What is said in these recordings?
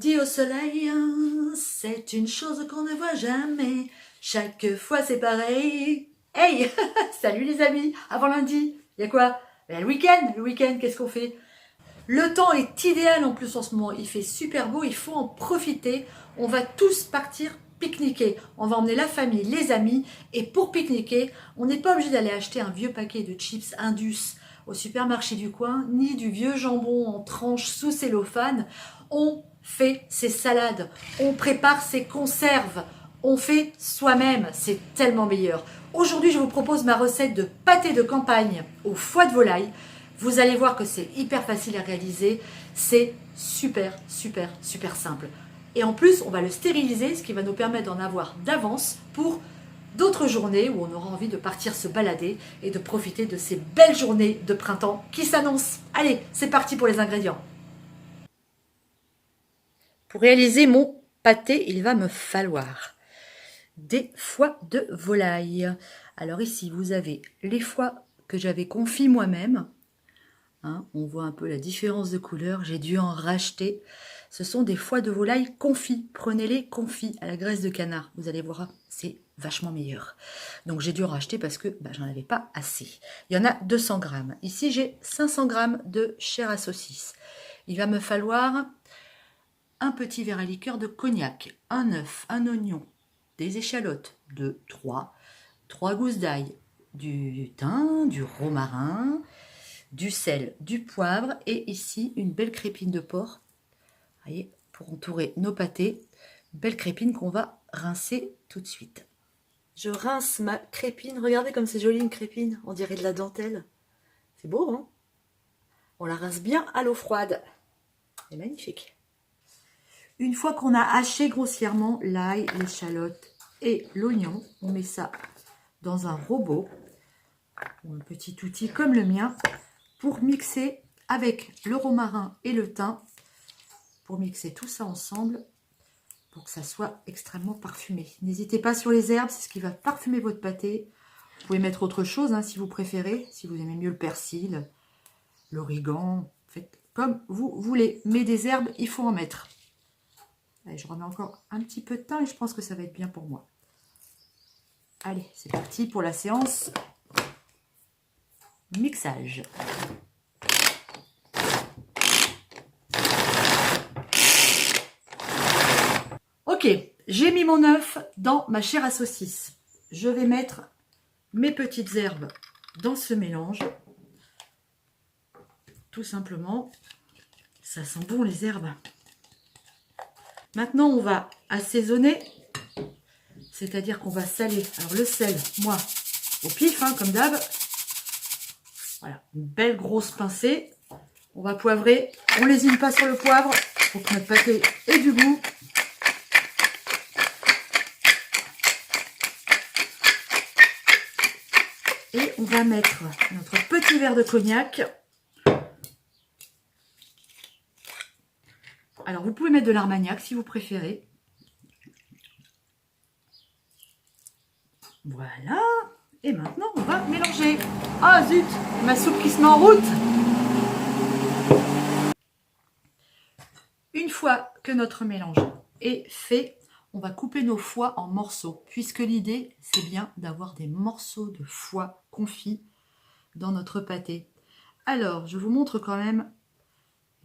lundi au soleil, c'est une chose qu'on ne voit jamais. Chaque fois c'est pareil. Hey, salut les amis. Avant lundi, il y a quoi? Le week-end, qu'est-ce qu'on fait? Le temps est idéal en plus en ce moment. Il fait super beau, il faut en profiter. On va tous partir pique-niquer. On va emmener la famille, les amis. Et pour pique-niquer, on n'est pas obligé d'aller acheter un vieux paquet de chips Indus au supermarché du coin, ni du vieux jambon en tranches sous cellophane. On fait ses salades, on prépare ses conserves, on fait soi-même, c'est tellement meilleur. Aujourd'hui, je vous propose ma recette de pâté de campagne au foie de volaille. Vous allez voir que c'est hyper facile à réaliser, c'est super simple. Et en plus, on va le stériliser, ce qui va nous permettre d'en avoir d'avance pour d'autres journées où on aura envie de partir se balader et de profiter de ces belles journées de printemps qui s'annoncent. Allez, c'est parti pour les ingrédients. Pour réaliser mon pâté, il va me falloir des foies de volaille. Alors ici, vous avez les foies que j'avais confits moi-même. Hein, on voit un peu la différence de couleur, j'ai dû en racheter. Ce sont des foies de volaille confits. Prenez-les confits à la graisse de canard. Vous allez voir, c'est vachement meilleur. Donc j'ai dû en racheter parce que j'en avais pas assez. Il y en a 200 grammes. Ici, j'ai 500 grammes de chair à saucisse. Il va me falloir un petit verre à liqueur de cognac, un œuf, un oignon, des échalotes, 3 gousses d'ail, du thym, du romarin, du sel, du poivre et ici une belle crépine de porc. Vous voyez, pour entourer nos pâtés, belle crépine qu'on va rincer tout de suite. Je rince ma crépine. Regardez comme c'est joli une crépine, on dirait de la dentelle. C'est beau, hein? On la rince bien à l'eau froide. C'est magnifique. Une fois qu'on a haché grossièrement l'ail, l'échalote et l'oignon, on met ça dans un robot ou un petit outil comme le mien pour mixer avec le romarin et le thym, pour mixer tout ça ensemble pour que ça soit extrêmement parfumé. N'hésitez pas sur les herbes, c'est ce qui va parfumer votre pâté. Vous pouvez mettre autre chose si vous préférez, si vous aimez mieux le persil, l'origan, faites comme vous voulez. Mais des herbes, il faut en mettre. Allez, je remets encore un petit peu de thym et je pense que ça va être bien pour moi. Allez, c'est parti pour la séance mixage. Ok, j'ai mis mon œuf dans ma chair à saucisse. Je vais mettre mes petites herbes dans ce mélange. Tout simplement, ça sent bon les herbes. Maintenant, on va assaisonner, c'est-à-dire qu'on va saler. Alors le sel, moi, au pif, comme d'hab. Voilà, une belle grosse pincée. On va poivrer. On lésine pas sur le poivre pour que notre pâté ait du goût. Et on va mettre notre petit verre de cognac. Alors, vous pouvez mettre de l'armagnac si vous préférez. Voilà. Et maintenant, on va mélanger. Ah zut, ma soupe qui se met en route. Une fois que notre mélange est fait, on va couper nos foies en morceaux. Puisque l'idée, c'est bien d'avoir des morceaux de foie confits dans notre pâté. Alors, je vous montre quand même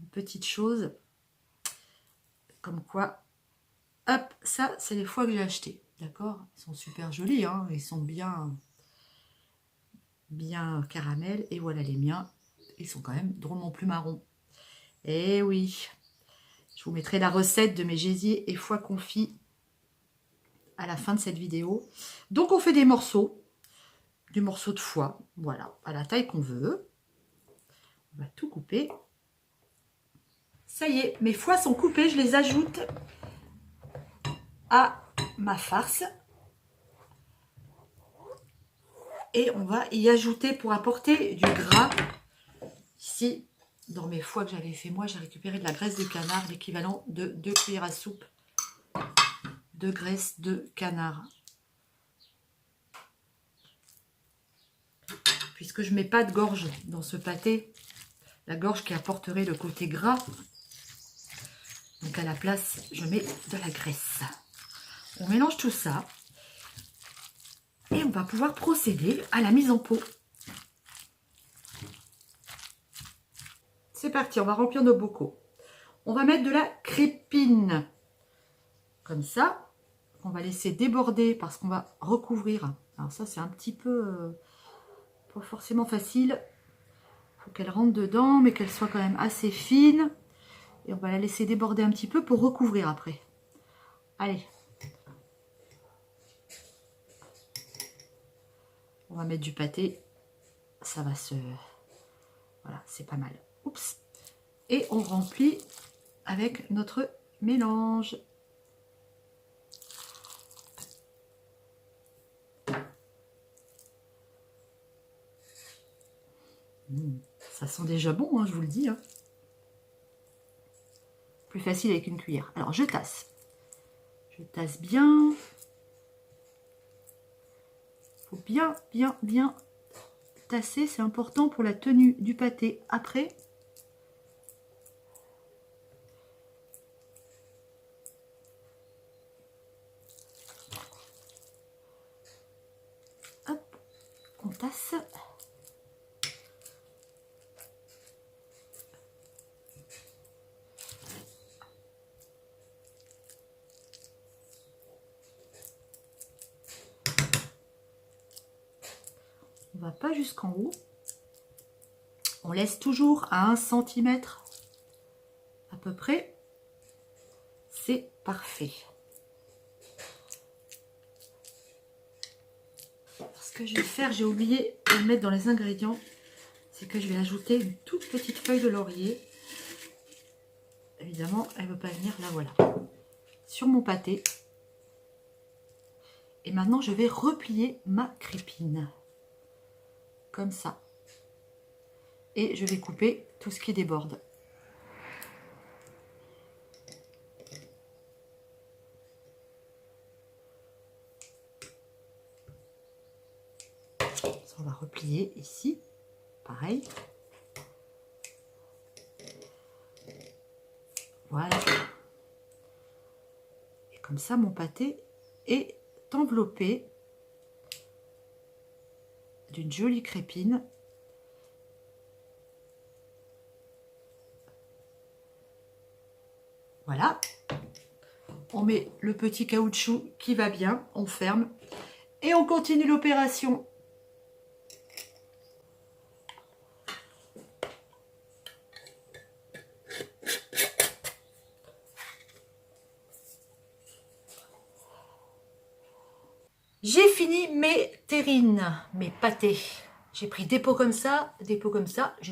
une petite chose. Comme quoi, hop, ça, c'est les foies que j'ai achetés. D'accord? Ils sont super jolis, ils sont bien caramel. Et voilà les miens, ils sont quand même drôlement plus marrons. Et oui, je vous mettrai la recette de mes gésiers et foies confits à la fin de cette vidéo. Donc on fait des morceaux de foie, voilà, à la taille qu'on veut. On va tout couper. Ça y est, mes foies sont coupés, je les ajoute à ma farce. Et on va y ajouter pour apporter du gras. Ici, dans mes foies que j'avais fait moi, j'ai récupéré de la graisse de canard, l'équivalent de 2 cuillères à soupe de graisse de canard. Puisque je ne mets pas de gorge dans ce pâté, la gorge qui apporterait le côté gras. Donc à la place, je mets de la graisse. On mélange tout ça. Et on va pouvoir procéder à la mise en pot. C'est parti, on va remplir nos bocaux. On va mettre de la crépine. Comme ça. On va laisser déborder parce qu'on va recouvrir. Alors ça, c'est un petit peu pas forcément facile. Il faut qu'elle rentre dedans, mais qu'elle soit quand même assez fine. Et on va la laisser déborder un petit peu pour recouvrir après. Allez. On va mettre du pâté. Ça va se... Voilà, c'est pas mal. Oups. Et on remplit avec notre mélange. Ça sent déjà bon, hein, je vous le dis. Hein. Plus facile avec une cuillère. Alors, je tasse. Je tasse bien. Il faut bien tasser. C'est important pour la tenue du pâté après. Hop, on tasse. On va pas jusqu'en haut. On laisse toujours à 1 cm à peu près. C'est parfait. Ce que je vais faire, j'ai oublié de le mettre dans les ingrédients, c'est que je vais ajouter une toute petite feuille de laurier. Évidemment, elle ne veut pas venir, là voilà. Sur mon pâté. Et maintenant, je vais replier ma crépine. Comme ça. Et je vais couper tout ce qui déborde. On va replier ici. Pareil. Voilà. Et comme ça, mon pâté est enveloppé d'une jolie crépine. Voilà. On met le petit caoutchouc qui va bien, on ferme et on continue l'opération. J'ai fini mes terrines, mes pâtés. J'ai pris des pots comme ça, j'ai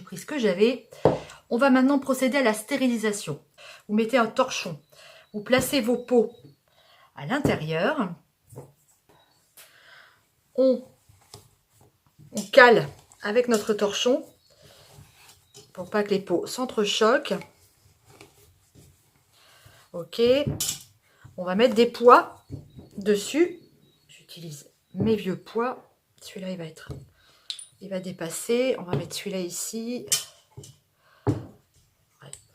pris ce que j'avais. On va maintenant procéder à la stérilisation. Vous mettez un torchon, vous placez vos pots à l'intérieur. On cale avec notre torchon pour pas que les pots s'entrechoquent. Ok. On va mettre des poids dessus. J'utilise mes vieux poids. Celui-là, il va dépasser. On va mettre celui-là ici. On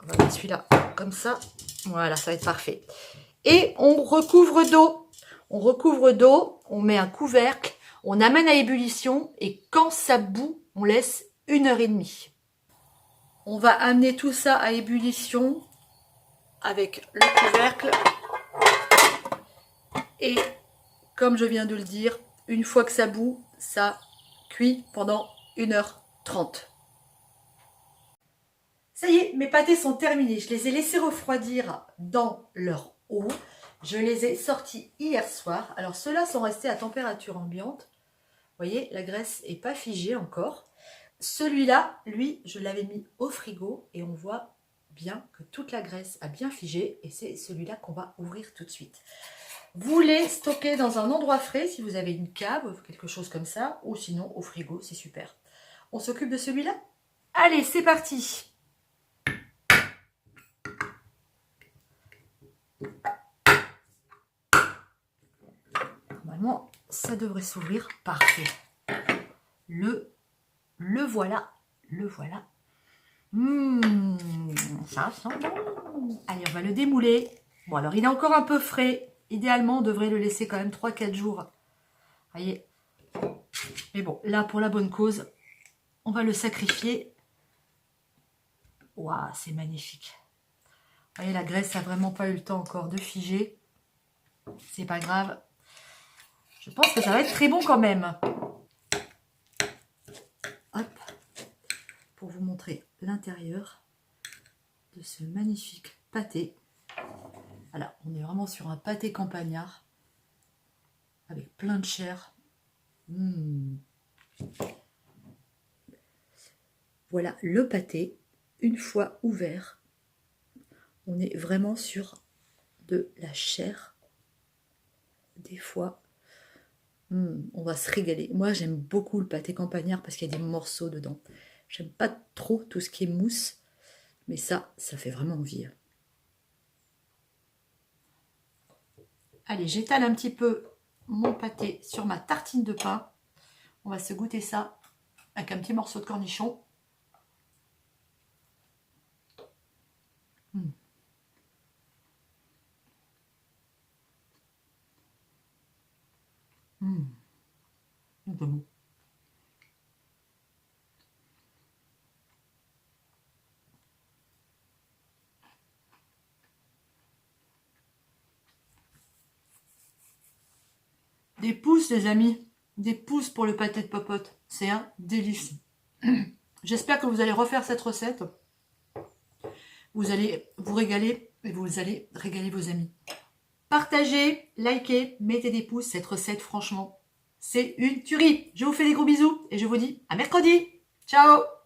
va mettre celui-là comme ça. Voilà, ça va être parfait. Et on recouvre d'eau. On recouvre d'eau. On met un couvercle. On amène à ébullition. Et quand ça bout, on laisse 1h30. On va amener tout ça à ébullition avec le couvercle. Et comme je viens de le dire, une fois que ça bout, ça cuit pendant 1h30. Ça y est, mes pâtés sont terminés. Je les ai laissés refroidir dans leur eau. Je les ai sortis hier soir. Alors ceux-là sont restés à température ambiante. Vous voyez, la graisse n'est pas figée encore. Celui-là, lui, je l'avais mis au frigo et on voit bien que toute la graisse a bien figé. Et c'est celui-là qu'on va ouvrir tout de suite. Vous les stockez dans un endroit frais si vous avez une cave ou quelque chose comme ça. Ou sinon au frigo, c'est super. On s'occupe de celui-là? Allez, c'est parti! Normalement, ça devrait s'ouvrir. Parfait. Le voilà. Le voilà. Ça sent bon. Allez, on va le démouler. Bon, alors, il est encore un peu frais. Idéalement, on devrait le laisser quand même 3-4 jours. Voyez. Mais bon, là, pour la bonne cause, on va le sacrifier. Waouh, c'est magnifique. Vous voyez, la graisse n'a vraiment pas eu le temps encore de figer. C'est pas grave. Je pense que ça va être très bon quand même. Hop. Pour vous montrer l'intérieur de ce magnifique pâté. Voilà, on est vraiment sur un pâté campagnard. Avec plein de chair. Voilà le pâté. Une fois ouvert, on est vraiment sur de la chair. Des fois, on va se régaler. Moi, j'aime beaucoup le pâté campagnard parce qu'il y a des morceaux dedans. J'aime pas trop tout ce qui est mousse, mais ça fait vraiment envie. Allez, j'étale un petit peu mon pâté sur ma tartine de pain. On va se goûter ça avec un petit morceau de cornichon. C'est bon. Des pouces, les amis. Des pouces pour le pâté de popote. C'est un délice. J'espère que vous allez refaire cette recette. Vous allez vous régaler et vous allez régaler vos amis. Partagez, likez, mettez des pouces. Cette recette, franchement, c'est une tuerie. Je vous fais des gros bisous et je vous dis à mercredi. Ciao!